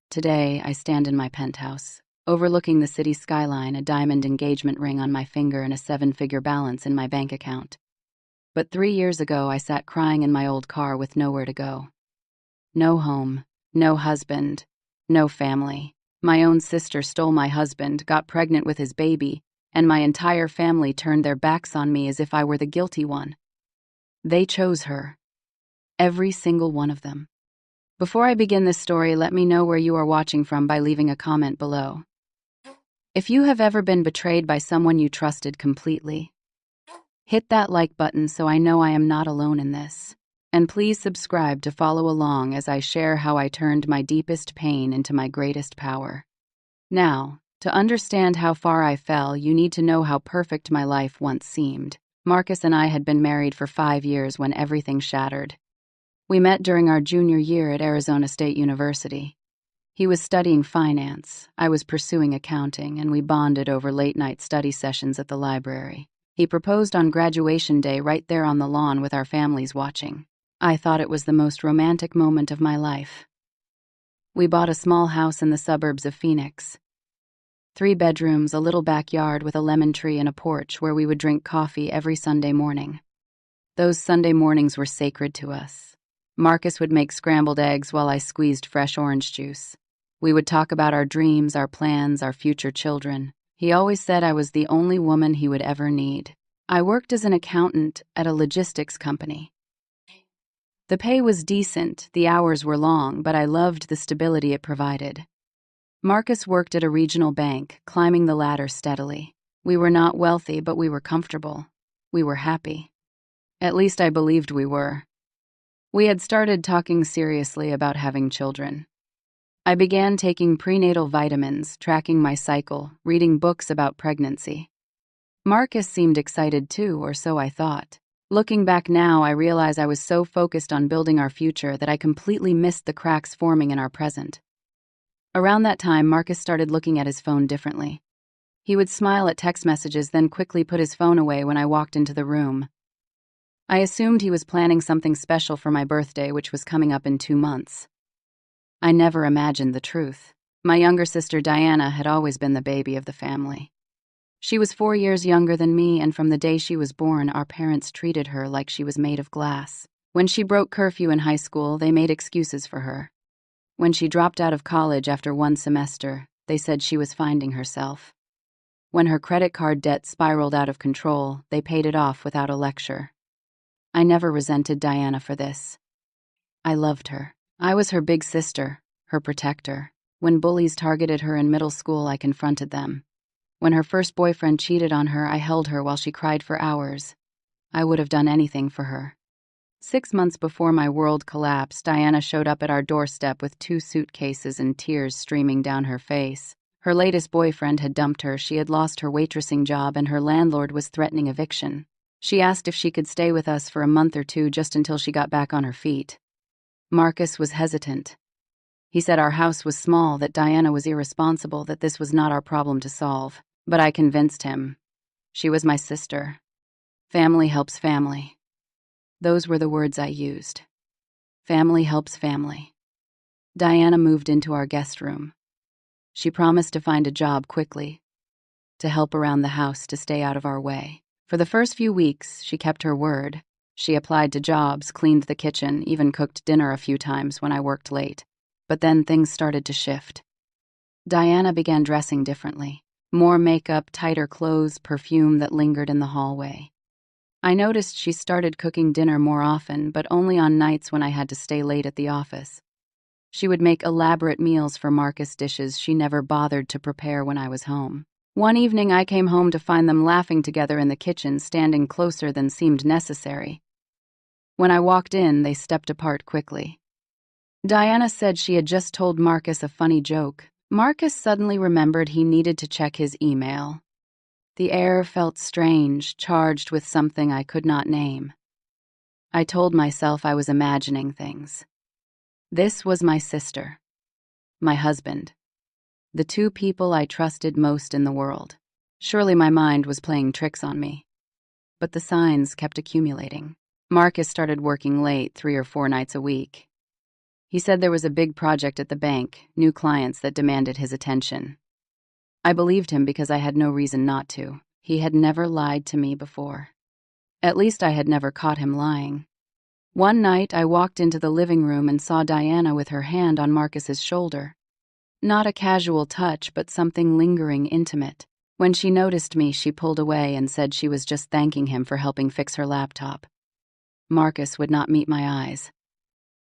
Today, I stand in my penthouse, overlooking the city skyline, a diamond engagement ring on my finger and a seven-figure balance in my bank account. But 3 years ago, I sat crying in my old car with nowhere to go. No home, no husband, no family. My own sister stole my husband, got pregnant with his baby, and my entire family turned their backs on me as if I were the guilty one. They chose her. Every single one of them. Before I begin this story, let me know where you are watching from by leaving a comment below. If you have ever been betrayed by someone you trusted completely, hit that like button so I know I am not alone in this. And please subscribe to follow along as I share how I turned my deepest pain into my greatest power. Now, to understand how far I fell, you need to know how perfect my life once seemed. Marcus and I had been married for 5 years when everything shattered. We met during our junior year at Arizona State University. He was studying finance, I was pursuing accounting, and we bonded over late-night study sessions at the library. He proposed on graduation day right there on the lawn with our families watching. I thought it was the most romantic moment of my life. We bought a small house in the suburbs of Phoenix. 3 bedrooms, a little backyard with a lemon tree and a porch where we would drink coffee every Sunday morning. Those Sunday mornings were sacred to us. Marcus would make scrambled eggs while I squeezed fresh orange juice. We would talk about our dreams, our plans, our future children. He always said I was the only woman he would ever need. I worked as an accountant at a logistics company. The pay was decent, the hours were long, but I loved the stability it provided. Marcus worked at a regional bank, climbing the ladder steadily. We were not wealthy, but we were comfortable. We were happy. At least I believed we were. We had started talking seriously about having children. I began taking prenatal vitamins, tracking my cycle, reading books about pregnancy. Marcus seemed excited too, or so I thought. Looking back now, I realize I was so focused on building our future that I completely missed the cracks forming in our present. Around that time, Marcus started looking at his phone differently. He would smile at text messages, then quickly put his phone away when I walked into the room. I assumed he was planning something special for my birthday, which was coming up in 2 months. I never imagined the truth. My younger sister Diana had always been the baby of the family. She was 4 years younger than me, and from the day she was born, our parents treated her like she was made of glass. When she broke curfew in high school, they made excuses for her. When she dropped out of college after 1 semester, they said she was finding herself. When her credit card debt spiraled out of control, they paid it off without a lecture. I never resented Diana for this. I loved her. I was her big sister, her protector. When bullies targeted her in middle school, I confronted them. When her first boyfriend cheated on her, I held her while she cried for hours. I would have done anything for her. 6 months before my world collapsed, Diana showed up at our doorstep with 2 suitcases and tears streaming down her face. Her latest boyfriend had dumped her, she had lost her waitressing job, and her landlord was threatening eviction. She asked if she could stay with us for a month or 2 just until she got back on her feet. Marcus was hesitant. He said our house was small, that Diana was irresponsible, that this was not our problem to solve. But I convinced him. She was my sister. Family helps family. Those were the words I used. Family helps family. Diana moved into our guest room. She promised to find a job quickly, to help around the house, to stay out of our way. For the first few weeks, she kept her word. She applied to jobs, cleaned the kitchen, even cooked dinner a few times when I worked late. But then things started to shift. Diana began dressing differently. More makeup, tighter clothes, perfume that lingered in the hallway. I noticed she started cooking dinner more often, but only on nights when I had to stay late at the office. She would make elaborate meals for Marcus, dishes she never bothered to prepare when I was home. One evening, I came home to find them laughing together in the kitchen, standing closer than seemed necessary. When I walked in, they stepped apart quickly. Diana said she had just told Marcus a funny joke. Marcus suddenly remembered he needed to check his email. The air felt strange, charged with something I could not name. I told myself I was imagining things. This was my sister, my husband, the 2 people I trusted most in the world. Surely my mind was playing tricks on me. But the signs kept accumulating. Marcus started working late, 3 or 4 nights a week. He said there was a big project at the bank, new clients that demanded his attention. I believed him because I had no reason not to. He had never lied to me before. At least I had never caught him lying. One night, I walked into the living room and saw Diana with her hand on Marcus's shoulder. Not a casual touch, but something lingering, intimate. When she noticed me, she pulled away and said she was just thanking him for helping fix her laptop. Marcus would not meet my eyes.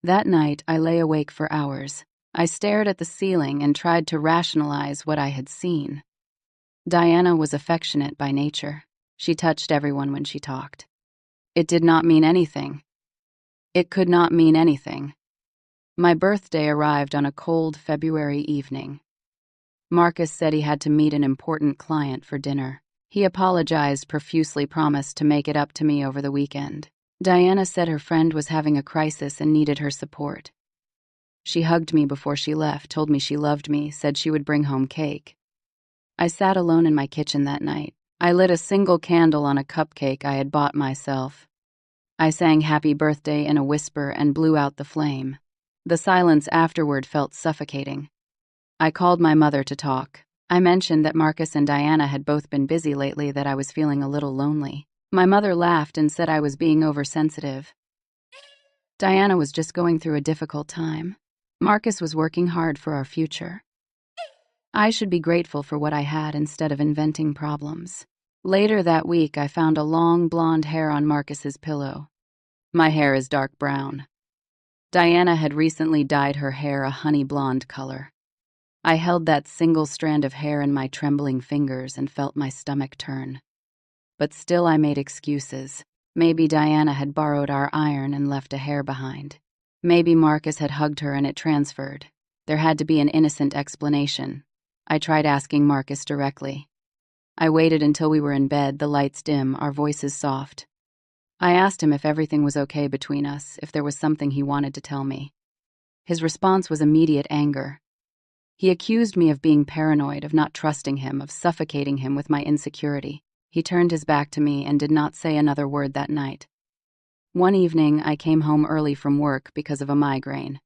That night, I lay awake for hours. I stared at the ceiling and tried to rationalize what I had seen. Diana was affectionate by nature. She touched everyone when she talked. It did not mean anything. It could not mean anything. My birthday arrived on a cold February evening. Marcus said he had to meet an important client for dinner. He apologized, profusely promised to make it up to me over the weekend. Diana said her friend was having a crisis and needed her support. She hugged me before she left, told me she loved me, said she would bring home cake. I sat alone in my kitchen that night. I lit a single candle on a cupcake I had bought myself. I sang happy birthday in a whisper and blew out the flame. The silence afterward felt suffocating. I called my mother to talk. I mentioned that Marcus and Diana had both been busy lately, that I was feeling a little lonely. My mother laughed and said I was being oversensitive. Diana was just going through a difficult time. Marcus was working hard for our future. I should be grateful for what I had instead of inventing problems. Later that week, I found a long blonde hair on Marcus's pillow. My hair is dark brown. Diana had recently dyed her hair a honey blonde color. I held that single strand of hair in my trembling fingers and felt my stomach turn. But still I made excuses. Maybe Diana had borrowed our iron and left a hair behind. Maybe Marcus had hugged her and it transferred. There had to be an innocent explanation. I tried asking Marcus directly. I waited until we were in bed, the lights dim, our voices soft. I asked him if everything was okay between us, if there was something he wanted to tell me. His response was immediate anger. He accused me of being paranoid, of not trusting him, of suffocating him with my insecurity. He turned his back to me and did not say another word that night. One evening, I came home early from work because of a migraine.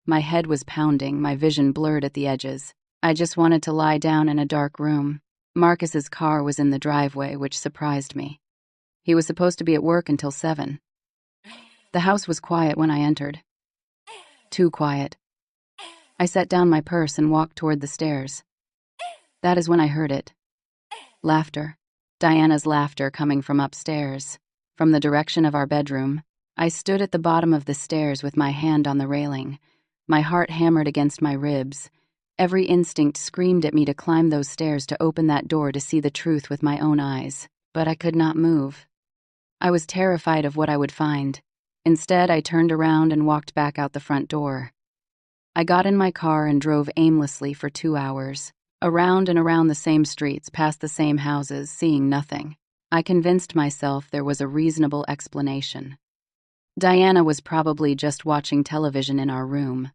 My head was pounding, my vision blurred at the edges. I just wanted to lie down in a dark room. Marcus's car was in the driveway, which surprised me. He was supposed to be at work until 7. The house was quiet when I entered. Too quiet. I set down my purse and walked toward the stairs. That is when I heard it. Laughter. Diana's laughter coming from upstairs. From the direction of our bedroom. I stood at the bottom of the stairs with my hand on the railing. My heart hammered against my ribs. Every instinct screamed at me to climb those stairs, to open that door, to see the truth with my own eyes. But I could not move. I was terrified of what I would find. Instead, I turned around and walked back out the front door. I got in my car and drove aimlessly for 2 hours. Around and around the same streets, past the same houses, seeing nothing. I convinced myself there was a reasonable explanation. Diana was probably just watching television in our room.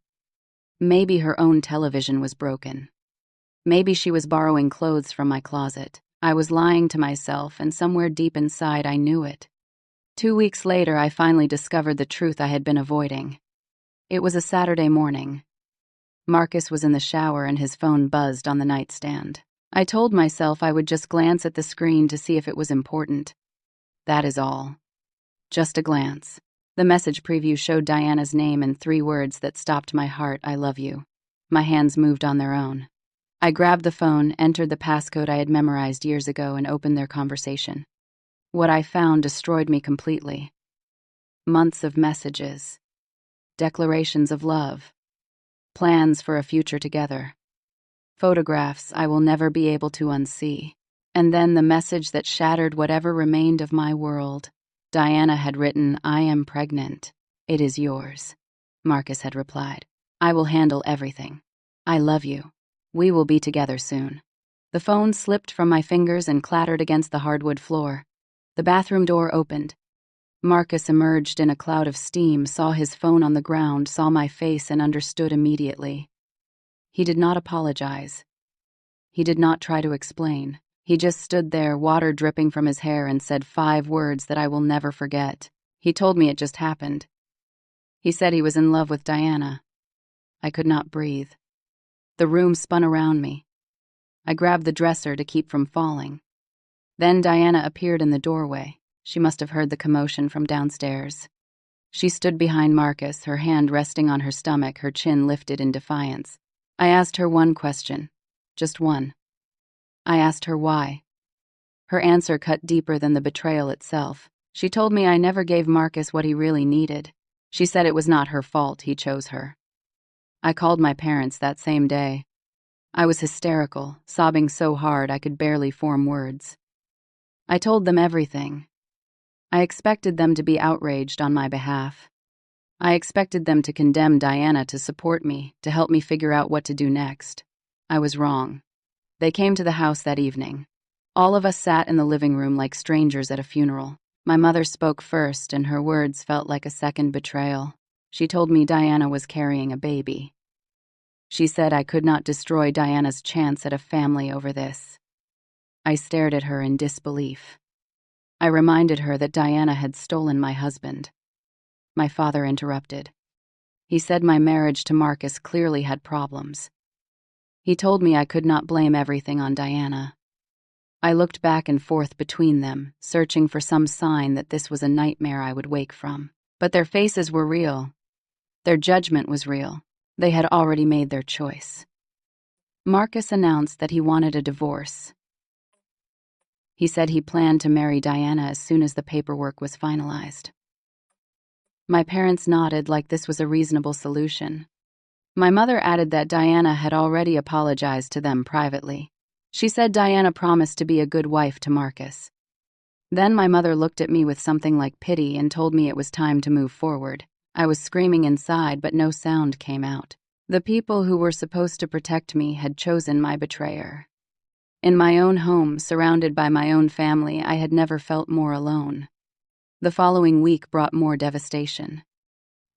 Maybe her own television was broken. Maybe she was borrowing clothes from my closet. I was lying to myself, and somewhere deep inside I knew it. 2 weeks later, I finally discovered the truth I had been avoiding. It was a Saturday morning. Marcus was in the shower and his phone buzzed on the nightstand. I told myself I would just glance at the screen to see if it was important. That is all. Just a glance. The message preview showed Diana's name in 3 words that stopped my heart: I love you. My hands moved on their own. I grabbed the phone, entered the passcode I had memorized years ago, and opened their conversation. What I found destroyed me completely. Months of messages. Declarations of love. Plans for a future together. Photographs I will never be able to unsee. And then the message that shattered whatever remained of my world. Diana had written, I am pregnant. It is yours. Marcus had replied, I will handle everything. I love you. We will be together soon. The phone slipped from my fingers and clattered against the hardwood floor. The bathroom door opened. Marcus emerged in a cloud of steam, saw his phone on the ground, saw my face, and understood immediately. He did not apologize. He did not try to explain. He just stood there, water dripping from his hair, and said 5 words that I will never forget. He told me it just happened. He said he was in love with Diana. I could not breathe. The room spun around me. I grabbed the dresser to keep from falling. Then Diana appeared in the doorway. She must have heard the commotion from downstairs. She stood behind Marcus, her hand resting on her stomach, her chin lifted in defiance. I asked her one question. Just one. I asked her why. Her answer cut deeper than the betrayal itself. She told me I never gave Marcus what he really needed. She said it was not her fault he chose her. I called my parents that same day. I was hysterical, sobbing so hard I could barely form words. I told them everything. I expected them to be outraged on my behalf. I expected them to condemn Diana, to support me, to help me figure out what to do next. I was wrong. They came to the house that evening. All of us sat in the living room like strangers at a funeral. My mother spoke first, and her words felt like a second betrayal. She told me Diana was carrying a baby. She said I could not destroy Diana's chance at a family over this. I stared at her in disbelief. I reminded her that Diana had stolen my husband. My father interrupted. He said my marriage to Marcus clearly had problems. He told me I could not blame everything on Diana. I looked back and forth between them, searching for some sign that this was a nightmare I would wake from. But their faces were real. Their judgment was real. They had already made their choice. Marcus announced that he wanted a divorce. He said he planned to marry Diana as soon as the paperwork was finalized. My parents nodded like this was a reasonable solution. My mother added that Diana had already apologized to them privately. She said Diana promised to be a good wife to Marcus. Then my mother looked at me with something like pity and told me it was time to move forward. I was screaming inside, but no sound came out. The people who were supposed to protect me had chosen my betrayer. In my own home, surrounded by my own family, I had never felt more alone. The following week brought more devastation.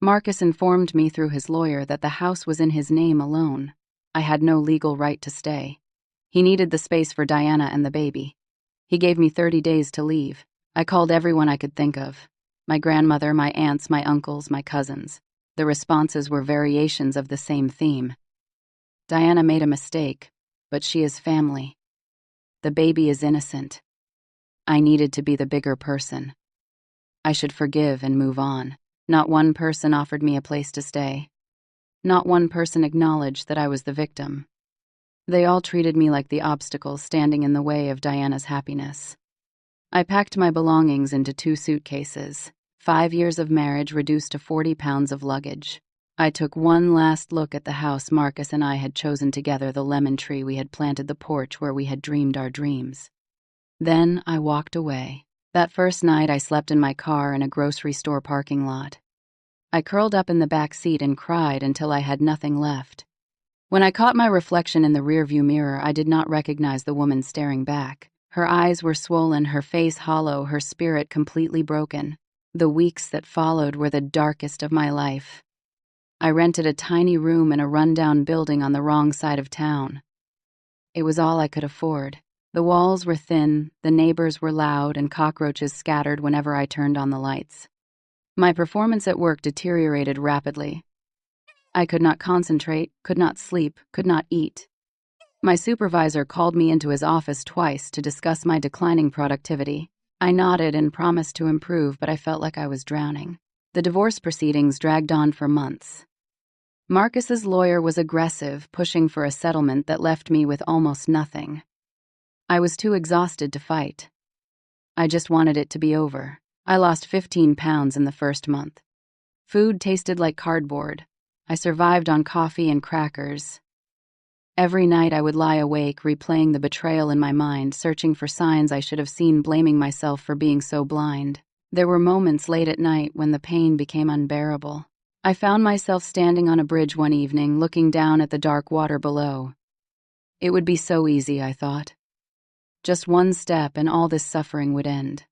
Marcus informed me through his lawyer that the house was in his name alone. I had no legal right to stay. He needed the space for Diana and the baby. He gave me 30 days to leave. I called everyone I could think of. My grandmother, my aunts, my uncles, my cousins. The responses were variations of the same theme. Diana made a mistake, but she is family. The baby is innocent. I needed to be the bigger person. I should forgive and move on. Not one person offered me a place to stay. Not one person acknowledged that I was the victim. They all treated me like the obstacle standing in the way of Diana's happiness. I packed my belongings into 2 suitcases. 5 years of marriage reduced to 40 pounds of luggage. I took one last look at the house Marcus and I had chosen together, the lemon tree we had planted, the porch where we had dreamed our dreams. Then I walked away. That first night I slept in my car in a grocery store parking lot. I curled up in the back seat and cried until I had nothing left. When I caught my reflection in the rearview mirror, I did not recognize the woman staring back. Her eyes were swollen, her face hollow, her spirit completely broken. The weeks that followed were the darkest of my life. I rented a tiny room in a rundown building on the wrong side of town. It was all I could afford. The walls were thin, the neighbors were loud, and cockroaches scattered whenever I turned on the lights. My performance at work deteriorated rapidly. I could not concentrate, could not sleep, could not eat. My supervisor called me into his office twice to discuss my declining productivity. I nodded and promised to improve, but I felt like I was drowning. The divorce proceedings dragged on for months. Marcus's lawyer was aggressive, pushing for a settlement that left me with almost nothing. I was too exhausted to fight. I just wanted it to be over. I lost 15 pounds in the first month. Food tasted like cardboard. I survived on coffee and crackers. Every night I would lie awake, replaying the betrayal in my mind, searching for signs I should have seen, blaming myself for being so blind. There were moments late at night when the pain became unbearable. I found myself standing on a bridge one evening, looking down at the dark water below. It would be so easy, I thought. Just one step and all this suffering would end.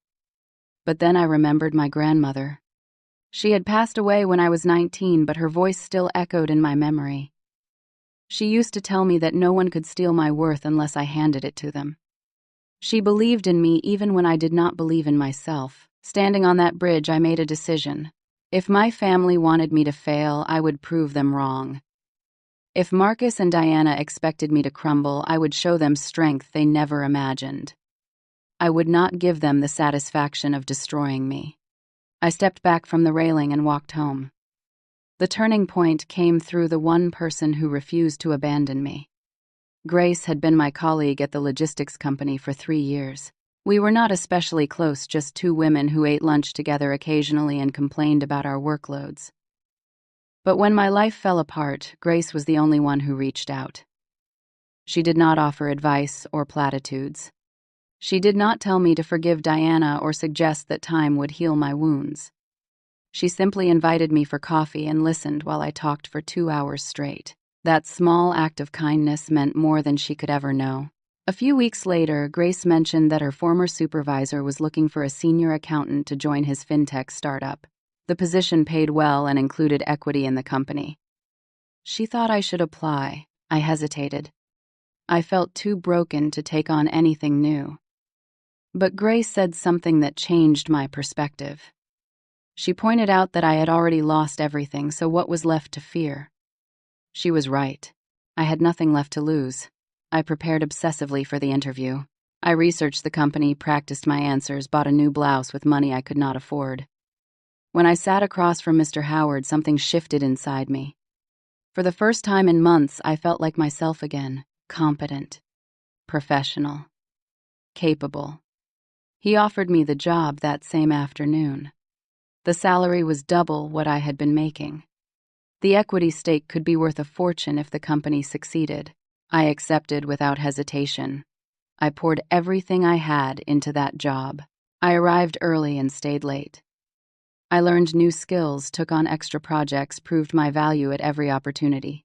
But then I remembered my grandmother. She had passed away when I was 19, but her voice still echoed in my memory. She used to tell me that no one could steal my worth unless I handed it to them. She believed in me even when I did not believe in myself. Standing on that bridge, I made a decision. If my family wanted me to fail, I would prove them wrong. If Marcus and Diana expected me to crumble, I would show them strength they never imagined. I would not give them the satisfaction of destroying me. I stepped back from the railing and walked home. The turning point came through the one person who refused to abandon me. Grace had been my colleague at the logistics company for 3 years. We were not especially close, just two women who ate lunch together occasionally and complained about our workloads. But when my life fell apart, Grace was the only one who reached out. She did not offer advice or platitudes. She did not tell me to forgive Diana or suggest that time would heal my wounds. She simply invited me for coffee and listened while I talked for 2 hours straight. That small act of kindness meant more than she could ever know. A few weeks later, Grace mentioned that her former supervisor was looking for a senior accountant to join his fintech startup. The position paid well and included equity in the company. She thought I should apply. I hesitated. I felt too broken to take on anything new. But Grace said something that changed my perspective. She pointed out that I had already lost everything, so what was left to fear? She was right. I had nothing left to lose. I prepared obsessively for the interview. I researched the company, practiced my answers, bought a new blouse with money I could not afford. When I sat across from Mr. Howard, something shifted inside me. For the first time in months, I felt like myself again, competent, professional, capable. He offered me the job that same afternoon. The salary was double what I had been making. The equity stake could be worth a fortune if the company succeeded. I accepted without hesitation. I poured everything I had into that job. I arrived early and stayed late. I learned new skills, took on extra projects, proved my value at every opportunity.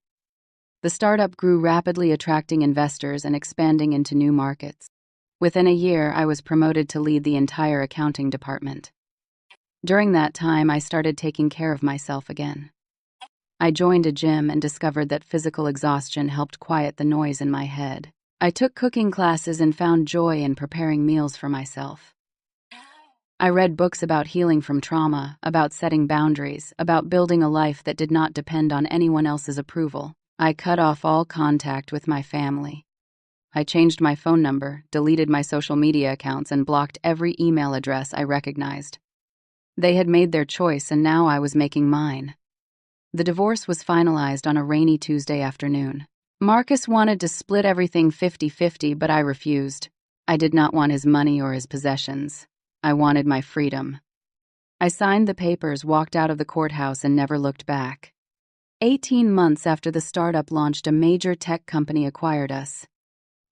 The startup grew rapidly, attracting investors and expanding into new markets. Within a year, I was promoted to lead the entire accounting department. During that time, I started taking care of myself again. I joined a gym and discovered that physical exhaustion helped quiet the noise in my head. I took cooking classes and found joy in preparing meals for myself. I read books about healing from trauma, about setting boundaries, about building a life that did not depend on anyone else's approval. I cut off all contact with my family. I changed my phone number, deleted my social media accounts, and blocked every email address I recognized. They had made their choice, and now I was making mine. The divorce was finalized on a rainy Tuesday afternoon. Marcus wanted to split everything 50-50, but I refused. I did not want his money or his possessions. I wanted my freedom. I signed the papers, walked out of the courthouse, and never looked back. 18 months after the startup launched, a major tech company acquired us.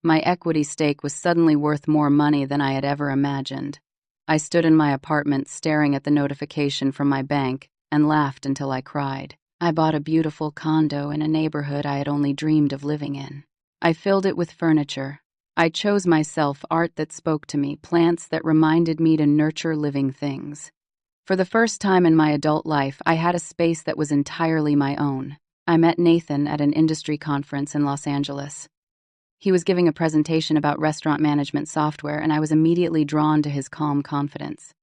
My equity stake was suddenly worth more money than I had ever imagined. I stood in my apartment staring at the notification from my bank and laughed until I cried. I bought a beautiful condo in a neighborhood I had only dreamed of living in. I filled it with furniture. I chose myself art that spoke to me, plants that reminded me to nurture living things. For the first time in my adult life, I had a space that was entirely my own. I met Nathan at an industry conference in Los Angeles. He was giving a presentation about restaurant management software, and I was immediately drawn to his calm confidence.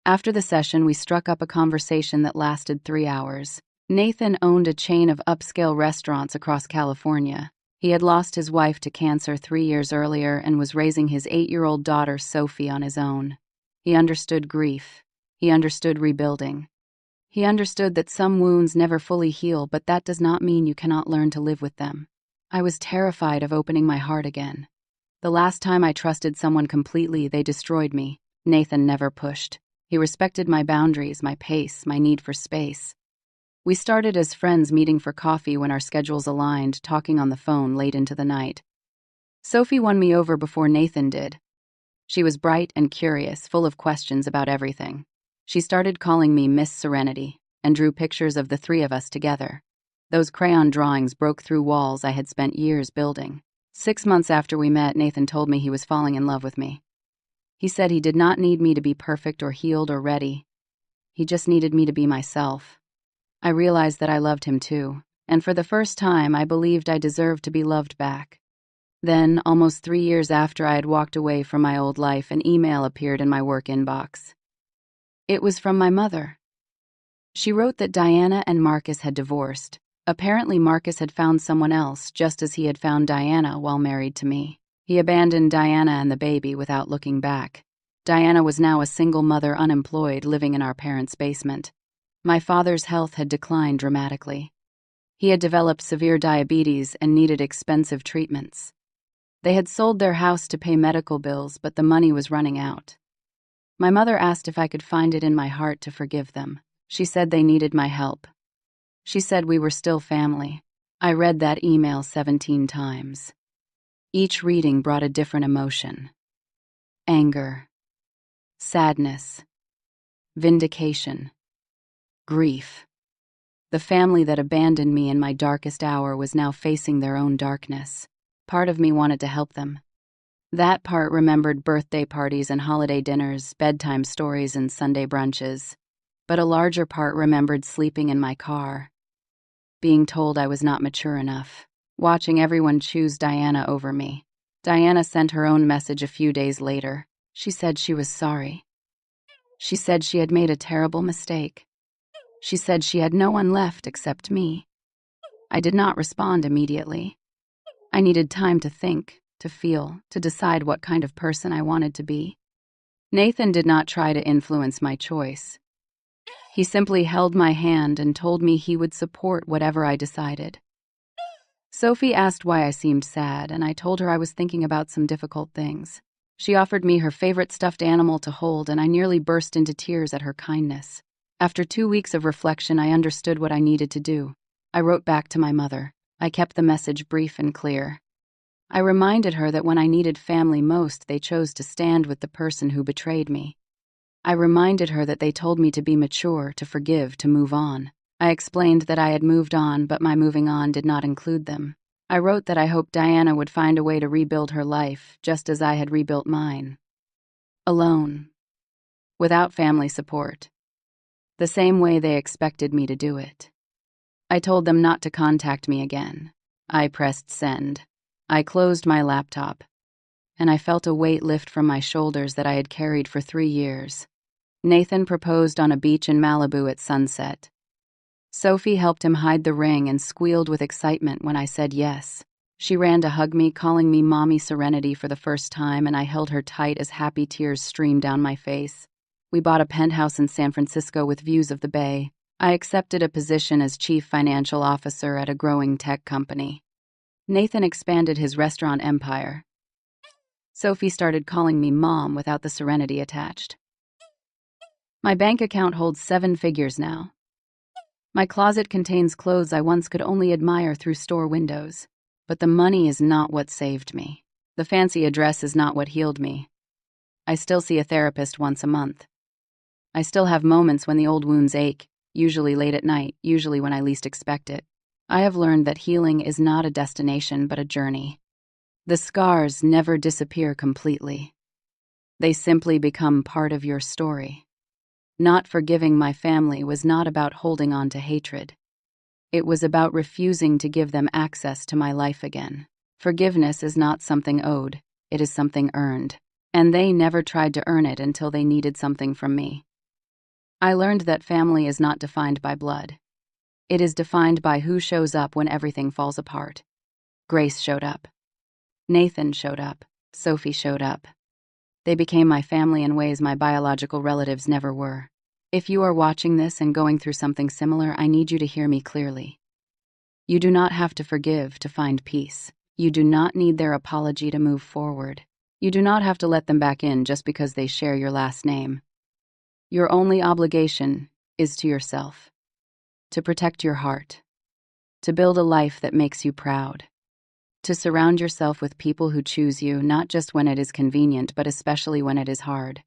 After the session, we struck up a conversation that lasted 3 hours. Nathan owned a chain of upscale restaurants across California. He had lost his wife to cancer 3 years earlier and was raising his 8-year-old daughter, Sophie, on his own. He understood grief. He understood rebuilding. He understood that some wounds never fully heal, but that does not mean you cannot learn to live with them. I was terrified of opening my heart again. The last time I trusted someone completely, they destroyed me. Nathan never pushed. He respected my boundaries, my pace, my need for space. We started as friends, meeting for coffee when our schedules aligned, talking on the phone late into the night. Sophie won me over before Nathan did. She was bright and curious, full of questions about everything. She started calling me Miss Serenity and drew pictures of the three of us together. Those crayon drawings broke through walls I had spent years building. 6 months after we met, Nathan told me he was falling in love with me. He said he did not need me to be perfect or healed or ready. He just needed me to be myself. I realized that I loved him too, and for the first time I believed I deserved to be loved back. Then, almost 3 years after I had walked away from my old life, an email appeared in my work inbox. It was from my mother. She wrote that Diana and Marcus had divorced. Apparently, Marcus had found someone else, just as he had found Diana while married to me. He abandoned Diana and the baby without looking back. Diana was now a single mother, unemployed, living in our parents' basement. My father's health had declined dramatically. He had developed severe diabetes and needed expensive treatments. They had sold their house to pay medical bills, but the money was running out. My mother asked if I could find it in my heart to forgive them. She said they needed my help. She said we were still family. I read that email 17 times. Each reading brought a different emotion. Anger, sadness, vindication, grief. The family that abandoned me in my darkest hour was now facing their own darkness. Part of me wanted to help them. That part remembered birthday parties and holiday dinners, bedtime stories and Sunday brunches. But a larger part remembered sleeping in my car, being told I was not mature enough, watching everyone choose Diana over me. Diana sent her own message a few days later. She said she was sorry. She said she had made a terrible mistake. She said she had no one left except me. I did not respond immediately. I needed time to think, to feel, to decide what kind of person I wanted to be. Nathan did not try to influence my choice. He simply held my hand and told me he would support whatever I decided. Sophie asked why I seemed sad, and I told her I was thinking about some difficult things. She offered me her favorite stuffed animal to hold, and I nearly burst into tears at her kindness. After 2 weeks of reflection, I understood what I needed to do. I wrote back to my mother. I kept the message brief and clear. I reminded her that when I needed family most, they chose to stand with the person who betrayed me. I reminded her that they told me to be mature, to forgive, to move on. I explained that I had moved on, but my moving on did not include them. I wrote that I hoped Diana would find a way to rebuild her life, just as I had rebuilt mine. Alone. Without family support. The same way they expected me to do it. I told them not to contact me again. I pressed send. I closed my laptop, and I felt a weight lift from my shoulders that I had carried for 3 years. Nathan proposed on a beach in Malibu at sunset. Sophie helped him hide the ring and squealed with excitement when I said yes. She ran to hug me, calling me Mommy Serenity for the first time, and I held her tight as happy tears streamed down my face. We bought a penthouse in San Francisco with views of the bay. I accepted a position as chief financial officer at a growing tech company. Nathan expanded his restaurant empire. Sophie started calling me Mom without the Serenity attached. My bank account holds 7 figures now. My closet contains clothes I once could only admire through store windows. But the money is not what saved me. The fancy address is not what healed me. I still see a therapist once a month. I still have moments when the old wounds ache, usually late at night, usually when I least expect it. I have learned that healing is not a destination but a journey. The scars never disappear completely. They simply become part of your story. Not forgiving my family was not about holding on to hatred. It was about refusing to give them access to my life again. Forgiveness is not something owed, it is something earned. And they never tried to earn it until they needed something from me. I learned that family is not defined by blood. It is defined by who shows up when everything falls apart. Grace showed up. Nathan showed up. Sophie showed up. They became my family in ways my biological relatives never were. If you are watching this and going through something similar, I need you to hear me clearly. You do not have to forgive to find peace. You do not need their apology to move forward. You do not have to let them back in just because they share your last name. Your only obligation is to yourself. To protect your heart. To build a life that makes you proud. To surround yourself with people who choose you, not just when it is convenient, but especially when it is hard.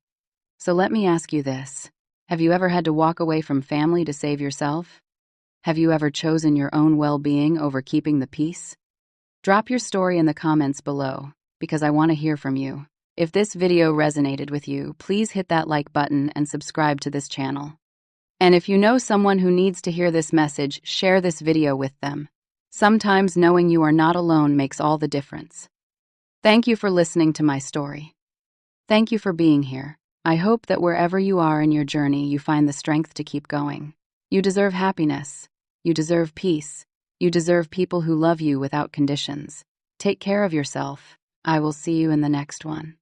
So let me ask you this. Have you ever had to walk away from family to save yourself? Have you ever chosen your own well-being over keeping the peace? Drop your story in the comments below, because I want to hear from you. If this video resonated with you, please hit that like button and subscribe to this channel. And if you know someone who needs to hear this message, share this video with them. Sometimes knowing you are not alone makes all the difference. Thank you for listening to my story. Thank you for being here. I hope that wherever you are in your journey, you find the strength to keep going. You deserve happiness. You deserve peace. You deserve people who love you without conditions. Take care of yourself. I will see you in the next one.